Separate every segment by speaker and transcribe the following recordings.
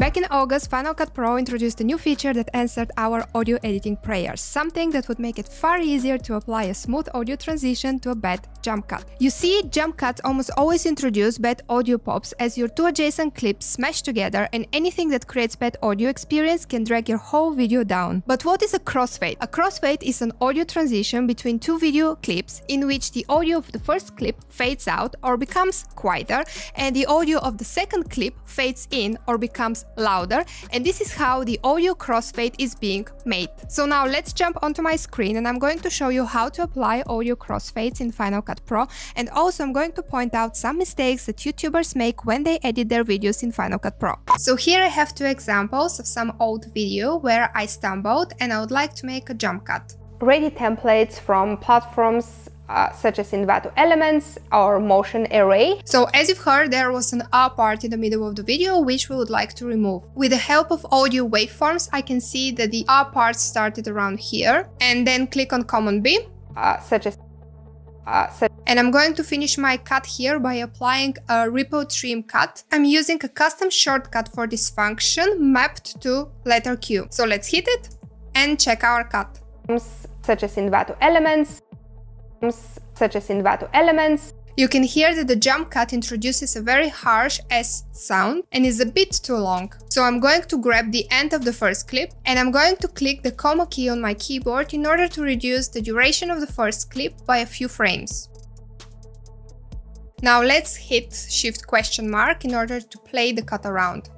Speaker 1: Back in August, Final Cut Pro introduced a new feature that answered our audio editing prayers, something that would make it far easier to apply a smooth audio transition to a bad jump cut. You see, jump cuts almost always introduce bad audio pops as your two adjacent clips smash together, and anything that creates bad audio experience can drag your whole video down. But what is a crossfade? A crossfade is an audio transition between two video clips in which the audio of the first clip fades out or becomes quieter, and the audio of the second clip fades in or becomes louder, and this is how the audio crossfade is being made. So now let's jump onto my screen and I'm going to show you how to apply audio crossfades in Final Cut Pro, and also I'm going to point out some mistakes that YouTubers make when they edit their videos in Final Cut Pro. So here I have two examples of some old video where I stumbled and I would like to make a jump cut.
Speaker 2: Ready templates from platforms such as Envato Elements or Motion Array.
Speaker 1: So as you've heard, there was an A part in the middle of the video which we would like to remove. With the help of audio waveforms, I can see that the A part started around here, and then click on Command B, and I'm going to finish my cut here by applying a Ripple Trim cut. I'm using a custom shortcut for this function mapped to letter Q. So let's hit it and check our cut.
Speaker 2: Such as Envato Elements.
Speaker 1: You can hear that the jump cut introduces a very harsh S sound and is a bit too long. So I'm going to grab the end of the first clip and I'm going to click the comma key on my keyboard in order to reduce the duration of the first clip by a few frames. Now let's hit Shift ? In order to play the cut around.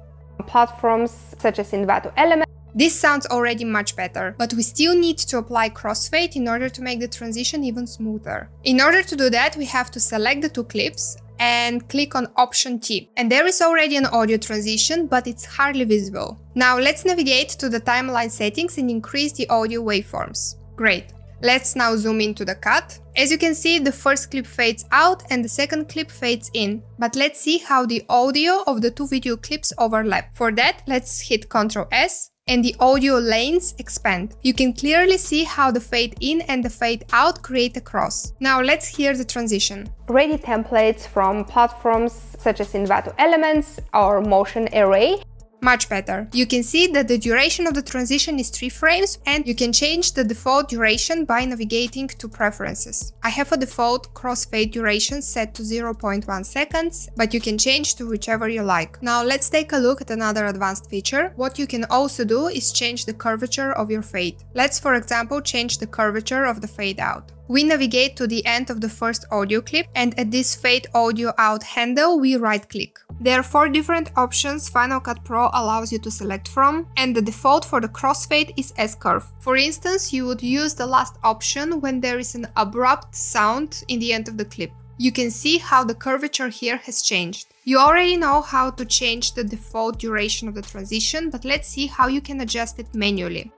Speaker 2: Platforms such as Envato Elements.
Speaker 1: This sounds already much better, but we still need to apply crossfade in order to make the transition even smoother. In order to do that, we have to select the two clips and click on Option T. And there is already an audio transition, but it's hardly visible. Now let's navigate to the timeline settings and increase the audio waveforms. Great. Let's now zoom into the cut. As you can see, the first clip fades out and the second clip fades in. But let's see how the audio of the two video clips overlap. For that, let's hit Ctrl S. And the audio lanes expand. You can clearly see how the fade in and the fade out create a cross. Now let's hear the transition.
Speaker 2: Ready templates from platforms such as Envato Elements or Motion Array.
Speaker 1: Much better. You can see that the duration of the transition is 3 frames, and you can change the default duration by navigating to Preferences. I have a default crossfade duration set to 0.1 seconds, but you can change to whichever you like. Now let's take a look at another advanced feature. What you can also do is change the curvature of your fade. Let's, for example, change the curvature of the fade out. We navigate to the end of the first audio clip, and at this fade audio out handle we right click. There are 4 different options Final Cut Pro allows you to select from, and the default for the crossfade is S-curve. For instance, you would use the last option when there is an abrupt sound in the end of the clip. You can see how the curvature here has changed. You already know how to change the default duration of the transition, but let's see how you can adjust it manually.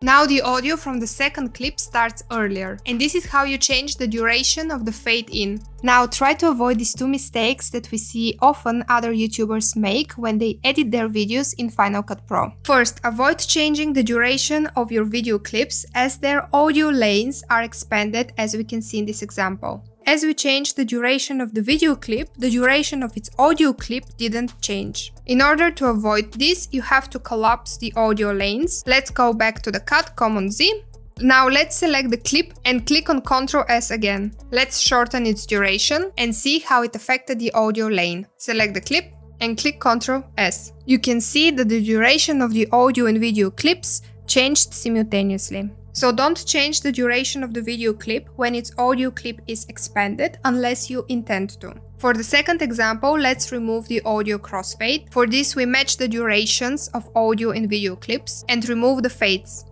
Speaker 1: Now the audio from the second clip starts earlier, and this is how you change the duration of the fade in. Now try to avoid these 2 mistakes that we see often other YouTubers make when they edit their videos in Final Cut Pro. First, avoid changing the duration of your video clips as their audio lanes are expanded, as we can see in this example. As we changed the duration of the video clip, the duration of its audio clip didn't change. In order to avoid this, you have to collapse the audio lanes. Let's go back to the cut, Command Z. Now let's select the clip and click on Ctrl S again. Let's shorten its duration and see how it affected the audio lane. Select the clip and click Ctrl S. You can see that the duration of the audio and video clips changed simultaneously. So don't change the duration of the video clip when its audio clip is expanded unless you intend to. For the second example, let's remove the audio crossfade. For this, we match the durations of audio and video clips and remove the fades.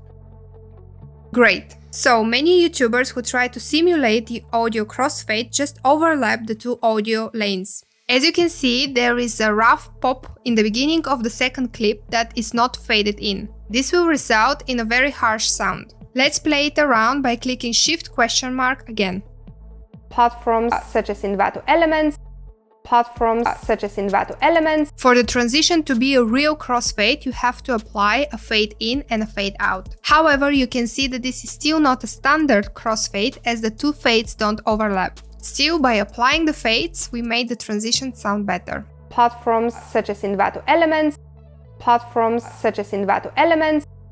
Speaker 1: Great! So many YouTubers who try to simulate the audio crossfade just overlap the 2 audio lanes. As you can see, there is a rough pop in the beginning of the second clip that is not faded in. This will result in a very harsh sound. Let's play it around by clicking Shift ? again.
Speaker 2: Platforms such as Envato Elements.
Speaker 1: For the transition to be a real crossfade, you have to apply a fade in and a fade out. However, you can see that this is still not a standard crossfade as the 2 fades don't overlap. Still, by applying the fades, we made the transition sound better.
Speaker 2: platforms such as Envato Elements.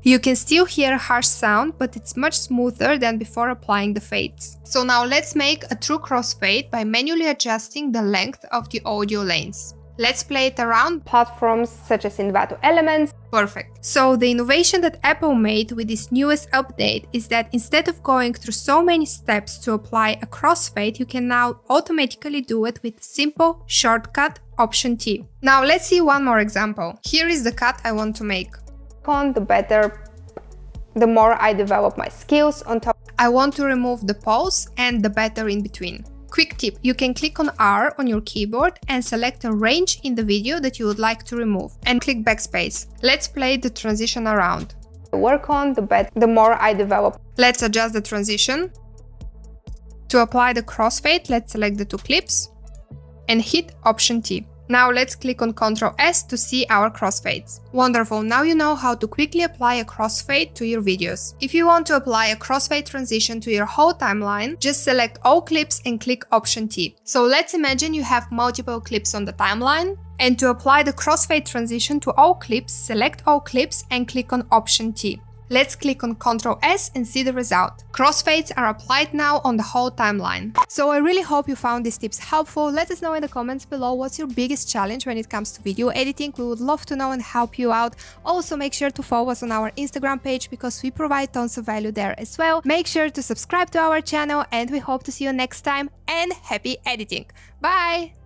Speaker 1: You can still hear a harsh sound, but it's much smoother than before applying the fades. So now let's make a true crossfade by manually adjusting the length of the audio lanes. Let's play it around
Speaker 2: platforms such as Envato Elements.
Speaker 1: Perfect. So the innovation that Apple made with this newest update is that instead of going through so many steps to apply a crossfade, you can now automatically do it with simple shortcut Option T. Now let's see one more example. Here is the cut I want to make.
Speaker 2: The more I develop my skills on top.
Speaker 1: I want to remove the pause and the better in between. Quick tip, you can click on R on your keyboard and select a range in the video that you would like to remove and click backspace. Let's play the transition around.
Speaker 2: The more I develop.
Speaker 1: Let's adjust the transition. To apply the crossfade, let's select the two clips and hit Option T. Now let's click on Ctrl S to see our crossfades. Wonderful, now you know how to quickly apply a crossfade to your videos. If you want to apply a crossfade transition to your whole timeline, just select all clips and click Option T. So let's imagine you have multiple clips on the timeline, and to apply the crossfade transition to all clips, select all clips and click on Option T. Let's click on Ctrl S and see the result. Crossfades are applied now on the whole timeline. So I really hope you found these tips helpful. Let us know in the comments below what's your biggest challenge when it comes to video editing. We would love to know and help you out. Also make sure to follow us on our Instagram page because we provide tons of value there as well. Make sure to subscribe to our channel and we hope to see you next time, and happy editing. Bye!